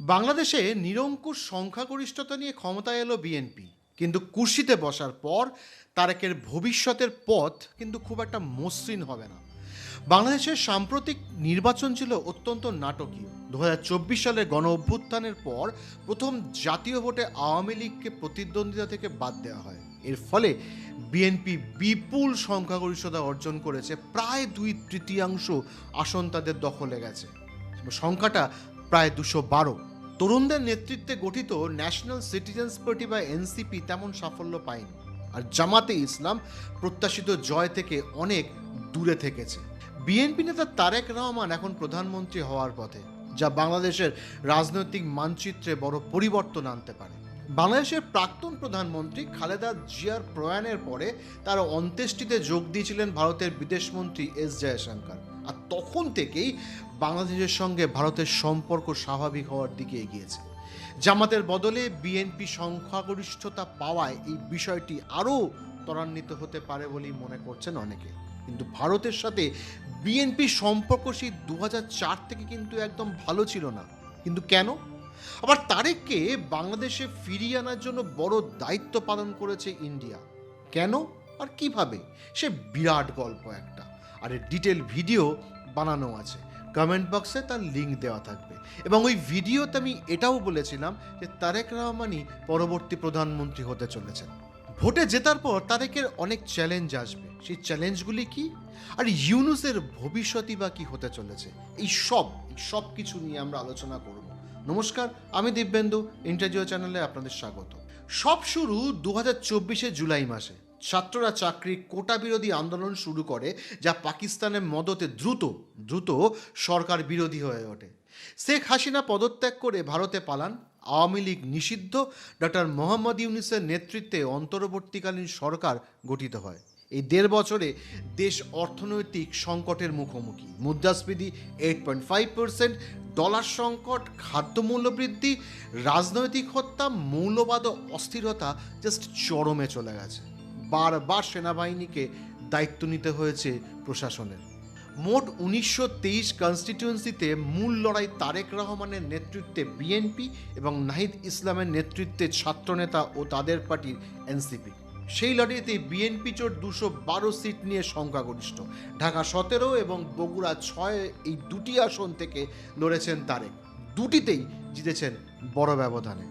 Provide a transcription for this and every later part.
বাংলাদেশে নিরঙ্কুশ সংখ্যাগরিষ্ঠতা নিয়ে ক্ষমতায় এলো বিএনপি, কিন্তু কুর্সিতে বসার পর তারেকের ভবিষ্যতের পথ কিন্তু খুব একটা মসৃণ হবে না। বাংলাদেশের সাম্প্রতিক নির্বাচন ছিল অত্যন্ত নাটকীয়। 2024 সালের গণ অভ্যুত্থানের পর প্রথম জাতীয় ভোটে আওয়ামী লীগকে প্রতিদ্বন্দ্বিতা থেকে বাদ দেওয়া হয়। এর ফলে বিএনপি বিপুল সংখ্যাগরিষ্ঠতা অর্জন করেছে, প্রায় 2/3 আসন তাদের দখলে গেছে। সংখ্যাটা প্রায় 212। তরুণদের নেতৃত্বে গঠিত ন্যাশনাল সিটিজেন্স পার্টি বা এনসিপি তেমন সাফল্য পায়নি, আর জামাতে ইসলাম প্রত্যাশিত জয় থেকে অনেক দূরে থেকেছে। বিএনপি নেতা তারেক রহমান এখন প্রধানমন্ত্রী হওয়ার পথে, যা বাংলাদেশের রাজনৈতিক মানচিত্রে বড় পরিবর্তন আনতে পারে। বাংলাদেশের প্রাক্তন প্রধানমন্ত্রী খালেদা জিয়ার প্রয়াণের পরে তার অন্ত্যেষ্টিতে যোগ দিয়েছিলেন ভারতের বিদেশমন্ত্রী এস জয়শঙ্কর, আর তখন থেকেই বাংলাদেশের সঙ্গে ভারতের সম্পর্ক স্বাভাবিক হওয়ার দিকে এগিয়েছে। জামাতের বদলে বিএনপি সংখ্যাগরিষ্ঠতা পাওয়ায় এই বিষয়টি আরও ত্বরান্বিত হতে পারে বলেই মনে করছেন অনেকে। কিন্তু ভারতের সাথে বিএনপি সম্পর্ক সেই 2004 থেকে কিন্তু একদম ভালো ছিল না। কিন্তু কেন? আবার তারেককে বাংলাদেশে ফিরিয়ে আনার জন্য বড় দায়িত্ব পালন করেছে ইন্ডিয়া। কেন আর কিভাবে? সে বিরাট গল্প একটা, আর এর ডিটেল ভিডিও বানানো আছে। কমেন্ট বক্সে তার লিঙ্ক দেওয়া থাকবে। এবং ওই ভিডিওতে আমি এটাও বলেছিলাম যে তারেক রহমানই পরবর্তী প্রধানমন্ত্রী হতে চলেছেন। ভোটে জেতার পর তারেকের অনেক চ্যালেঞ্জ আসবে। সেই চ্যালেঞ্জগুলি কি, আর ইউনূসের ভবিষ্যৎই বা কি হতে চলেছে, এই সব কিছু নিয়ে আমরা আলোচনা করব। নমস্কার, আমি দিব্যেন্দু, ইন্টারজিও চ্যানেলে আপনাদের স্বাগত। সব শুরু 2024 জুলাই মাসে। ছাত্ররা চাকরি কোটা বিরোধী আন্দোলন শুরু করে, যা পাকিস্তানের মদতে দ্রুত সরকার বিরোধী হয়ে ওঠে। শেখ হাসিনা পদত্যাগ করে ভারতে পালান। আওয়ামী লীগ নিষিদ্ধ। ডক্টর মোহাম্মদ ইউনূসের নেতৃত্বে অন্তর্বর্তীকালীন সরকার গঠিত হয়। এই 1.5 বছরে দেশ অর্থনৈতিক সংকটের মুখোমুখি। মুদ্রাস্ফীতি 8.5%, ডলার সংকট, খাদ্যমূল্য বৃদ্ধি, রাজনৈতিক হত্যা, মৌলবাদ ও অস্থিরতা জাস্ট চরমে চলে গেছে। বারবার সেনাবাহিনীকে দায়িত্ব নিতে হয়েছে প্রশাসনের। মোট 1923 কনস্টিটিউয়েন্সিতে মূল লড়াই তারেক রহমানের নেতৃত্বে বিএনপি এবং নাহিদ ইসলামের নেতৃত্বে ছাত্রনেতা ও তাদের পার্টির এনসিপি। সেই লড়াইতে বিএনপি জোট 212 সিট নিয়ে সংখ্যাগরিষ্ঠ। ঢাকা 17 এবং বগুড়া 6, এই দুটি আসন থেকে লড়েছেন তারেক। দুটিতেই জিতেছেন বড় ব্যবধানে।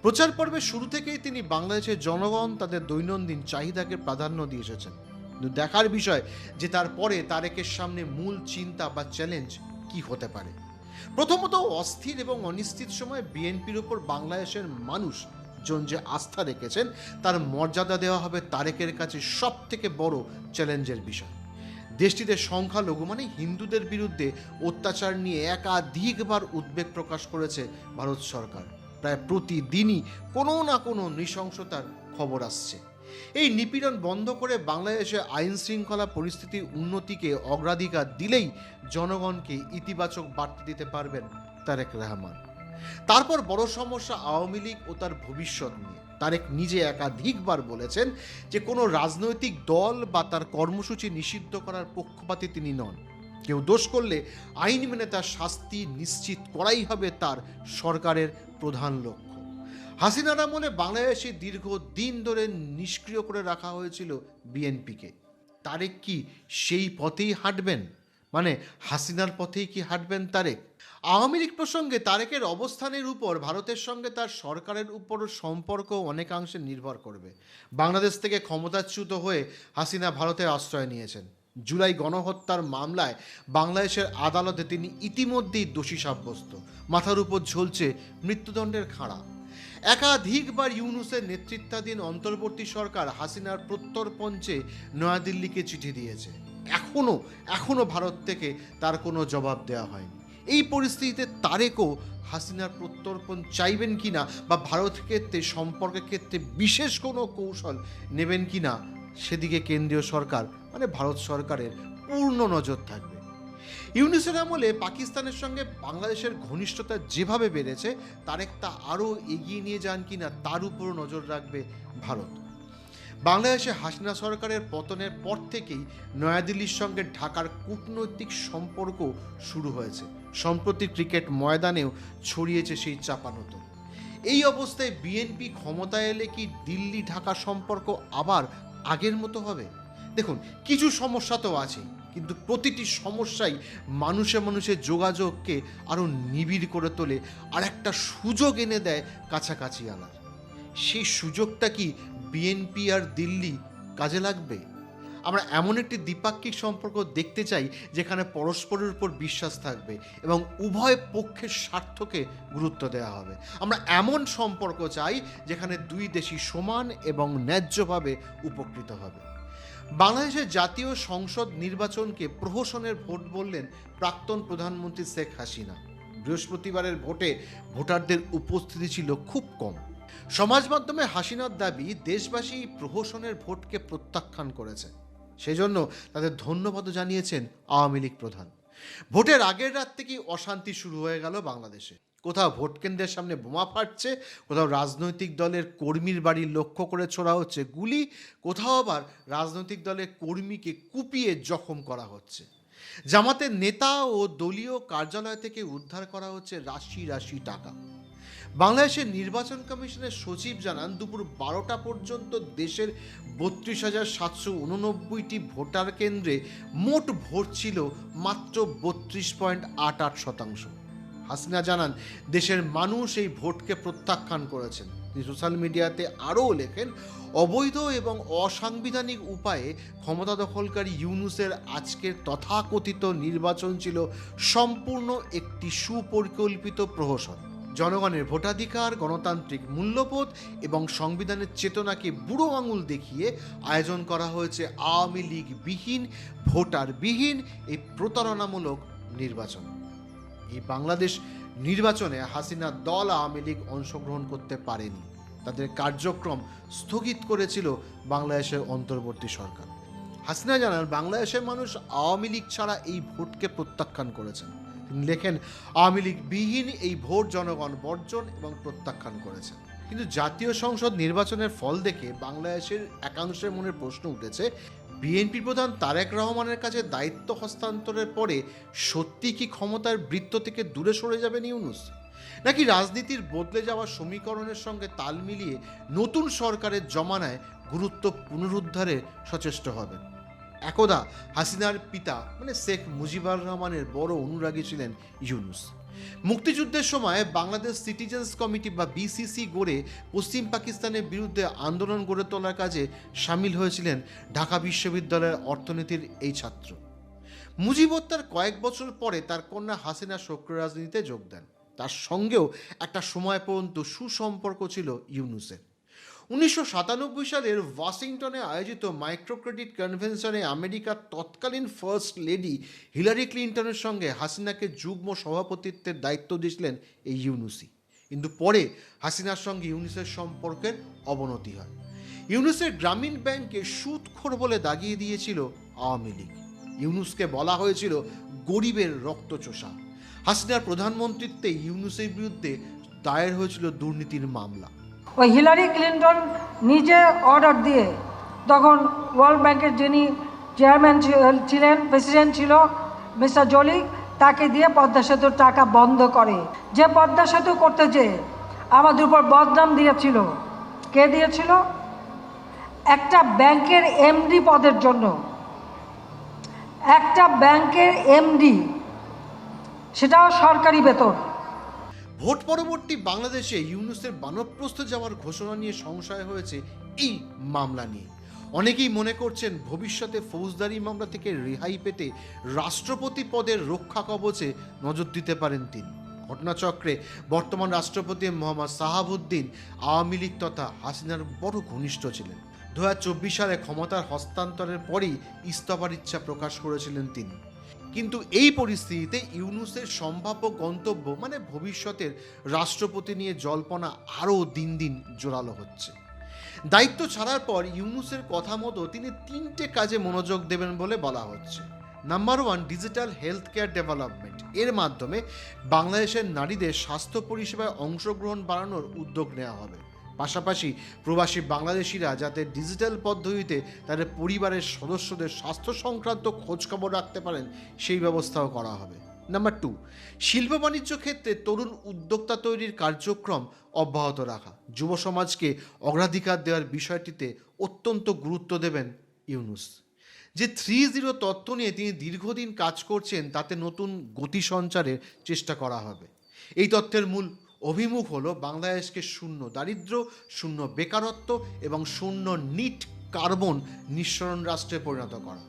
প্রচার পর্বের শুরু থেকেই তিনি বাংলাদেশের জনগণ তাদের দৈনন্দিন চাহিদাকে প্রাধান্য দিয়ে এসেছেন। কিন্তু দেখার বিষয় যে তারপরে তারেকের সামনে মূল চিন্তা বা চ্যালেঞ্জ কি হতে পারে। প্রথমত, অস্থির এবং অনিশ্চিত সময় বিএনপির উপর বাংলাদেশের মানুষ যে আস্থা রেখেছেন তার মর্যাদা দেওয়া হবে তারেকের কাছে সব থেকে বড় চ্যালেঞ্জের বিষয়। দেশটিতে সংখ্যালঘু মানে হিন্দুদের বিরুদ্ধে অত্যাচার নিয়ে একাধিকবার উদ্বেগ প্রকাশ করেছে ভারত সরকার। প্রায় প্রতিদিনই কোনো না কোনো নৃশংসতার খবর আসছে। এই নিপীড়ন বন্ধ করে বাংলাদেশে আইন শৃঙ্খলা পরিস্থিতির উন্নতিকে অগ্রাধিকার দিলেই জনগণকে ইতিবাচক বার্তা দিতে পারবেন তারেক রহমান। তারপর বড় সমস্যা আওয়ামী লীগ ও তার ভবিষ্যৎ নিয়ে। তারেক নিজে একাধিকবার বলেছেন যে কোনো রাজনৈতিক দল বা তার কর্মসূচি নিষিদ্ধ করার পক্ষপাতী তিনি নন। কেউ দোষ করলে আইন মেনে তার শাস্তি নিশ্চিত করাই হবে তার সরকারের প্রধান লক্ষ্য। হাসিনার আমলে বাংলাদেশে দীর্ঘদিন ধরে নিষ্ক্রিয় করে রাখা হয়েছিল বিএনপিকে। তারেক কি সেই পথেই হাঁটবেন? মানে হাসিনার পথেই কি হাঁটবেন তারেক? আওয়ামী লীগ প্রসঙ্গে তারেকের অবস্থানের উপর ভারতের সঙ্গে তার সরকারের উপর সম্পর্ক অনেকাংশে নির্ভর করবে। বাংলাদেশ থেকে ক্ষমতাচ্যুত হয়ে হাসিনা ভারতে আশ্রয় নিয়েছেন। জুলাই গণহত্যার মামলায় বাংলাদেশের আদালতে তিনি ইতিমধ্যেই দোষী সাব্যস্ত। মাথার উপর ঝুলছে মৃত্যুদণ্ডের খাঁড়া। একাধিকবার ইউনূসের নেতৃত্বাধীন অন্তর্বর্তী সরকার হাসিনার প্রত্যর্পণে নয়াদিল্লিকে চিঠি দিয়েছে। এখনো ভারত থেকে তার কোনো জবাব দেওয়া হয়নি। এই পরিস্থিতিতে তারেকও হাসিনার প্রত্যর্পণ চাইবেন কিনা বা ভারত ক্ষেত্রে সম্পর্কের ক্ষেত্রে বিশেষ কোনো কৌশল নেবেন কিনা, সেদিকে কেন্দ্রীয় সরকার মানে ভারত সরকারের পূর্ণ নজর থাকবে। ইউনূসের আমলে পাকিস্তানের সঙ্গে বাংলাদেশের ঘনিষ্ঠতা যেভাবে বেড়েছে, তারেক তা আরও এগিয়ে নিয়ে যান কিনা তার উপরও নজর রাখবে ভারত। বাংলাদেশে হাসিনা সরকারের পতনের পর থেকেই নয়াদিল্লির সঙ্গে ঢাকার কূটনৈতিক সম্পর্ক শুরু হয়েছে। সম্প্রতি ক্রিকেট ময়দানেও ছড়িয়েছে সেই চাপানোতর। এই অবস্থায় বিএনপি ক্ষমতায় এলে কি দিল্লি ঢাকা সম্পর্ক আবার আগের মতো হবে? দেখুন, কিছু সমস্যা তো আছে, কিন্তু প্রতিটি সমস্যাই মানুষে মানুষে যোগাযোগকে আরও নিবিড় করে তোলে, আর একটা সুযোগ এনে দেয় কাছাকাছি আনার। সেই সুযোগটা কি বিএনপি আর দিল্লি কাজে লাগবে? আমরা এমন একটি দ্বিপাক্ষিক সম্পর্ক দেখতে চাই যেখানে পরস্পরের উপর বিশ্বাস থাকবে এবং উভয় পক্ষের স্বার্থকে গুরুত্ব দেওয়া হবে। আমরা এমন সম্পর্ক চাই যেখানে দুই দেশই সমান এবং ন্যায্যভাবে উপকৃত হবে। বাংলাদেশের জাতীয় সংসদ নির্বাচনকে প্রহসনের ভোট বললেন প্রাক্তন প্রধানমন্ত্রী শেখ হাসিনা। বৃহস্পতিবারের ভোটে ভোটারদের উপস্থিতি ছিল খুব কম। সমাজ মাধ্যমে হাসিনার দাবি, দেশবাসী প্রহসনের ভোটকে প্রত্যাখ্যান করেছে, সেজন্য তাদের ধন্যবাদও জানিয়েছেন আওয়ামী লীগ প্রধান। ভোটের আগের রাত থেকেই অশান্তি শুরু হয়ে গেল বাংলাদেশে। কোথাও ভোট কেন্দ্রের সামনে বোমা ফাটছে, কোথাও রাজনৈতিক দলের কর্মীর বাড়ি লক্ষ্য করে ছোড়া হচ্ছে গুলি, কোথাও আবার রাজনৈতিক দলের কর্মীকে কুপিয়ে জখম করা হচ্ছে। জামাতের নেতা ও দলীয় কার্যালয় থেকে উদ্ধার করা হচ্ছে রাশি রাশি টাকা। বাংলাদেশের নির্বাচন কমিশনের সচিব জানান, দুপুর 12টা পর্যন্ত দেশের 32,789টি ভোটার কেন্দ্রে মোট ভোট ছিল মাত্র 32.88%। হাসিনা জানান, দেশের মানুষ এই ভোটকে প্রত্যাখ্যান করেছেন। তিনি সোশ্যাল মিডিয়াতে আরও লেখেন, অবৈধ এবং অসাংবিধানিক উপায়ে ক্ষমতা দখলকারী ইউনূসের আজকের তথাকথিত নির্বাচন ছিল সম্পূর্ণ একটি সুপরিকল্পিত প্রহসন। জনগণের ভোটাধিকার, গণতান্ত্রিক মূল্যবোধ এবং সংবিধানের চেতনাকে বুড়ো আঙুল দেখিয়ে আয়োজন করা হয়েছে আওয়ামী লীগ বিহীন, ভোটার বিহীন এই প্রতারণামূলক নির্বাচন। এই বাংলাদেশ নির্বাচনে হাসিনার দল আওয়ামী লীগ অংশগ্রহণ করতে পারেনি। তাদের কার্যক্রম স্থগিত করেছিল বাংলাদেশের অন্তর্বর্তী সরকার। হাসিনা জানান, বাংলাদেশের মানুষ আওয়ামী লীগ ছাড়া এই ভোটকে প্রত্যাখ্যান করেছেন। তিনি লেখেন, আওয়ামী লীগ বিহীন এই ভোট জনগণ বর্জন এবং প্রত্যাখ্যান করেছেন। কিন্তু জাতীয় সংসদ নির্বাচনের ফল দেখে বাংলাদেশের একাংশের মনে প্রশ্ন উঠেছে, বিএনপি প্রধান তারেক রহমানের কাছে দায়িত্ব হস্তান্তরের পরে সত্যি কি ক্ষমতার বৃত্ত থেকে দূরে সরে যাবেন ইউনূস, নাকি রাজনীতির বদলে যাওয়া সমীকরণের সঙ্গে তাল মিলিয়ে নতুন সরকারের জমানায় গুরুত্ব পুনরুদ্ধারে সচেষ্ট হবেন? একদা হাসিনার পিতা শেখ মুজিবুর রহমানের বড় অনুরাগী ছিলেন ইউনূস। মুক্তিযুদ্ধের সময় বাংলাদেশ সিটিজেন্স কমিটি বা বিসিসি গড়ে পশ্চিম পাকিস্তানের বিরুদ্ধে আন্দোলন গড়ে তোলার কাজে সামিল হয়েছিলেন ঢাকা বিশ্ববিদ্যালয়ের অর্থনীতির এই ছাত্র। মুজিব হত্যার কয়েক বছর পরে তার কন্যা হাসিনা সক্রিয় রাজনীতিতে যোগ দেন। তার সঙ্গেও একটা সময় পর্যন্ত সুসম্পর্ক ছিল ইউনূসের। 1997 সালের ওয়াশিংটনে আয়োজিত মাইক্রোক্রেডিট কনভেনশনে আমেরিকার তৎকালীন ফার্স্ট লেডি হিলারি ক্লিন্টনের সঙ্গে হাসিনাকে যুগ্ম সভাপতিত্বের দায়িত্ব দিয়েছিলেন এই ইউনূসই। কিন্তু পরে হাসিনার সঙ্গে ইউনূসের সম্পর্কের অবনতি হয়। ইউনূসের গ্রামীণ ব্যাংকে সুদখোর বলে দাগিয়ে দিয়েছিল আওয়ামী লীগ। ইউনূসকে বলা হয়েছিল গরিবের রক্তচোষা। হাসিনার প্রধানমন্ত্রীত্বে ইউনূসের বিরুদ্ধে দায়ের হয়েছিল দুর্নীতির মামলা। ওই হিলারি ক্লিন্টন নিজে অর্ডার দিয়ে তখন ওয়ার্ল্ড ব্যাংকের যিনি চেয়ারম্যান ছিলেন, প্রেসিডেন্ট ছিল মিস্টার জলিক, তাকে দিয়ে পদ্মা সেতুর টাকা বন্ধ করে। যে পদ্মা সেতু করতে যেয়ে আমাদের উপর বদনাম দিয়েছিল, কে দিয়েছিল? একটা ব্যাংকের এমডি পদের জন্য, একটা ব্যাংকের এমডি, সেটাও সরকারি বেতন। ভোট পরবর্তী বাংলাদেশে ইউনূসের বানপ্রস্থ যাওয়ার ঘোষণা নিয়ে সংশয় হয়েছে এই মামলা নিয়ে। অনেকেই মনে করছেন ভবিষ্যতে ফৌজদারি মামলা থেকে রেহাই পেতে রাষ্ট্রপতি পদের রক্ষা কবচে নজর দিতে পারেন তিনি। ঘটনাচক্রে বর্তমান রাষ্ট্রপতি মোহাম্মদ শাহাবুদ্দিন আওয়ামী লীগ তথা হাসিনার বড় ঘনিষ্ঠ ছিলেন। 2024 সালে ক্ষমতার হস্তান্তরের পরেই ইস্তফার ইচ্ছা প্রকাশ করেছিলেন তিনি। কিন্তু এই পরিস্থিতিতে ইউনূসের সম্ভাব্য গন্তব্য ভবিষ্যতের রাষ্ট্রপতি নিয়ে জল্পনা আরও দিন দিন জোরালো হচ্ছে। দায়িত্ব ছাড়ার পর ইউনূসের কথা মতো তিনি 3টে কাজে মনোযোগ দেবেন বলে বলা হচ্ছে। Number 1, digital health care development. এর মাধ্যমে বাংলাদেশের নারীদের স্বাস্থ্য পরিষেবায় অংশগ্রহণ বাড়ানোর উদ্যোগ নেওয়া হবে। পাশাপাশি প্রবাসী বাংলাদেশিরা যাতে ডিজিটাল পদ্ধতিতে তাদের পরিবারের সদস্যদের স্বাস্থ্য সংক্রান্ত খোঁজখবর রাখতে পারেন সেই ব্যবস্থাও করা হবে। নাম্বার 2, শিল্প বাণিজ্য ক্ষেত্রে তরুণ উদ্যোক্তা তৈরির কার্যক্রম অব্যাহত রাখা। যুব সমাজকে অগ্রাধিকার দেওয়ার বিষয়টিতে অত্যন্ত গুরুত্ব দেবেন ইউনূস। যে 3-0 তত্ত্ব নিয়ে তিনি দীর্ঘদিন কাজ করছেন তাতে নতুন গতি সঞ্চারের চেষ্টা করা হবে। এই তত্ত্বের মূল অভিমুখ হলো বাংলাদেশকে শূন্য দারিদ্র্য, শূন্য বেকারত্ব এবং শূন্য নিট কার্বন নিঃসরণ রাষ্ট্রে পরিণত করা।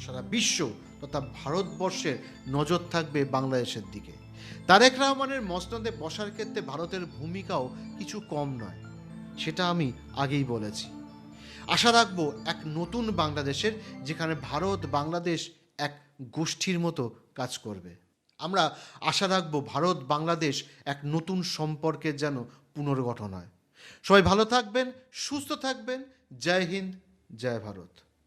সারা বিশ্ব তথা ভারতবর্ষের নজর থাকবে বাংলাদেশের দিকে। তারেক রহমানের মসনদে বসার ক্ষেত্রে ভারতের ভূমিকাও কিছু কম নয়, সেটা আমি আগেই বলেছি। আশা রাখবো এক নতুন বাংলাদেশের, যেখানে ভারত বাংলাদেশ এক গোষ্ঠীর মতো কাজ করবে। আমরা আশা রাখবো ভারত বাংলাদেশ এক নতুন সম্পর্কের যেন পুনর্গঠন হয়। সবাই ভালো থাকবেন, সুস্থ থাকবেন। জয় হিন্দ, জয় ভারত।